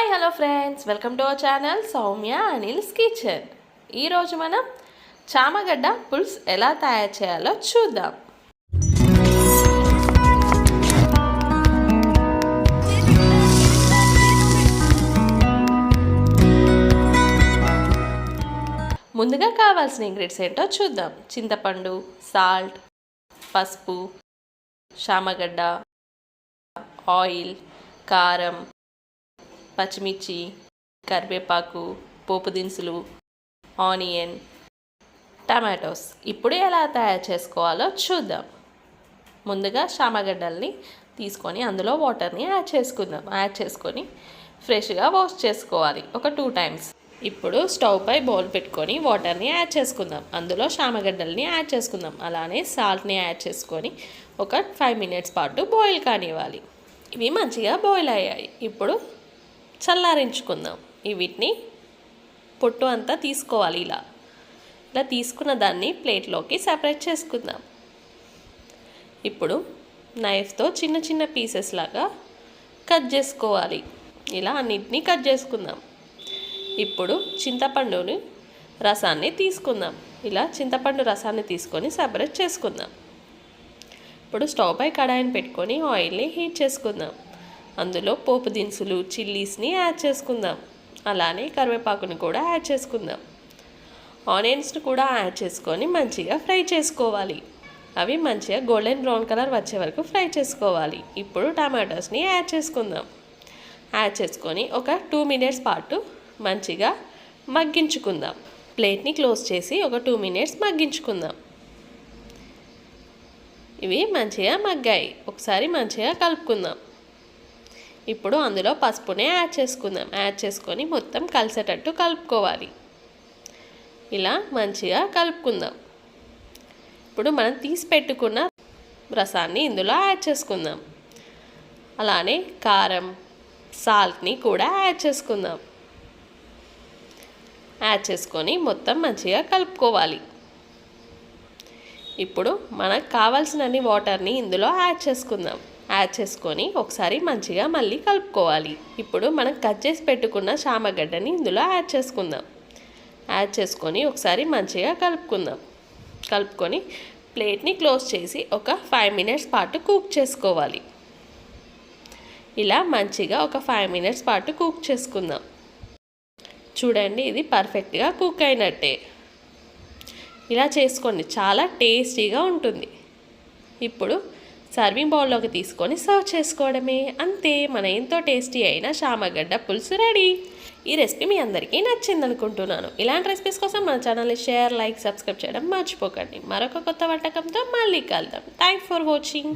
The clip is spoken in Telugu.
Hi hello friends, welcome to our channel Soumya Anil's kitchen. ఈరోజు మనం చామగడ్డ పులుసు ఎలా తయారు చేయాలో చూద్దాం. ముందుగా కావాల్సిన ఇంగ్రీడియంట్స్ ఏంటో చూద్దాం. చింతపండు, సాల్ట్, పసుపు, చామగడ్డ, ఆయిల్, కారం, పచ్చిమిర్చి, కరివేపాకు, పోపు దినుసులు, ఆనియన్, టమాటోస్. ఇప్పుడు ఎలా తయారు చేసుకోవాలో చూద్దాం. ముందుగా చామగడ్డల్ని తీసుకొని అందులో వాటర్ని యాడ్ చేసుకొని ఫ్రెష్గా వాష్ చేసుకోవాలి ఒక 2 times. ఇప్పుడు స్టవ్ పై బౌల్ పెట్టుకొని వాటర్ని యాడ్ చేసుకుందాం. అందులో చామగడ్డల్ని యాడ్ చేసుకుందాం. అలానే సాల్ట్ని యాడ్ చేసుకొని ఒక 5 minutes పాటు బాయిల్ కానివ్వాలి. ఇవి మంచిగా బాయిల్ అయ్యాయి. ఇప్పుడు చల్లారించుకుందాం. వీటిని పొట్టు అంతా తీసుకోవాలి. ఇలా తీసుకున్న దాన్ని ప్లేట్లోకి సపరేట్ చేసుకుందాం. ఇప్పుడు నైఫ్తో చిన్న చిన్న పీసెస్ లాగా కట్ చేసుకోవాలి. ఇలా అన్నిటినీ కట్ చేసుకుందాం. ఇప్పుడు చింతపండుని రసాన్ని తీసుకుందాం. ఇలా చింతపండు రసాన్ని తీసుకొని సపరేట్ చేసుకుందాం. ఇప్పుడు స్టవ్ పై కడాయిని పెట్టుకొని ఆయిల్ని హీట్ చేసుకుందాం. అందులో పోపు దినుసులు, చిల్లీస్ని యాడ్ చేసుకుందాం. అలానే కరివేపాకుని కూడా యాడ్ చేసుకుందాం. ఆనియన్స్ని కూడా యాడ్ చేసుకొని మంచిగా ఫ్రై చేసుకోవాలి. అవి మంచిగా గోల్డెన్ బ్రౌన్ కలర్ వచ్చే వరకు ఫ్రై చేసుకోవాలి. ఇప్పుడు టమాటోస్ని యాడ్ చేసుకుందాం. యాడ్ చేసుకొని ఒక 2 minutes పాటు మంచిగా మగ్గించుకుందాం. ప్లేట్ని క్లోజ్ చేసి ఒక 2 minutes మగ్గించుకుందాం. ఇవి మంచిగా మగ్గాయి. ఒకసారి మంచిగా కలుపుకుందాం. ఇప్పుడు అందులో పసుపునే యాడ్ చేసుకుందాం. యాడ్ చేసుకొని మొత్తం కలిసేటట్టు కలుపుకోవాలి. ఇలా మంచిగా కలుపుకుందాం. ఇప్పుడు మనం తీసి పెట్టుకున్న రసాన్ని ఇందులో యాడ్ చేసుకుందాం. అలానే కారం, సాల్ట్ని కూడా యాడ్ చేసుకుందాం. యాడ్ చేసుకొని మొత్తం మంచిగా కలుపుకోవాలి. ఇప్పుడు మనకు కావాల్సినన్ని వాటర్ని ఇందులో యాడ్ చేసుకుందాం. యాడ్ చేసుకొని ఒకసారి మంచిగా మళ్ళీ కలుపుకోవాలి. ఇప్పుడు మనం కట్ చేసి పెట్టుకున్న చామగడ్డని ఇందులో యాడ్ చేసుకుందాం. యాడ్ చేసుకొని ఒకసారి మంచిగా కలుపుకొని ప్లేట్ని క్లోజ్ చేసి ఒక 5 minutes పాటు కుక్ చేసుకోవాలి. ఇలా మంచిగా ఒక 5 minutes పాటు కుక్ చేసుకుందాం. చూడండి, ఇది పర్ఫెక్ట్గా కుక్ అయినట్టే. ఇలా చేసుకోండి, చాలా టేస్టీగా ఉంటుంది. ఇప్పుడు సర్వింగ్ బౌల్లోకి తీసుకొని సర్వ్ చేసుకోవడమే. అంతే, మన ఎంతో టేస్టీ అయిన చామగడ్డ పులుసు రెడీ. ఈ రెసిపీ మీ అందరికీ నచ్చింది అనుకుంటున్నాను. ఇలాంటి రెసిపీస్ కోసం మన ఛానల్ని షేర్, లైక్, సబ్స్క్రైబ్ చేయడం మర్చిపోకండి. మరొక కొత్త వంటకంతో మళ్ళీ కలుద్దాం. Thanks for watching.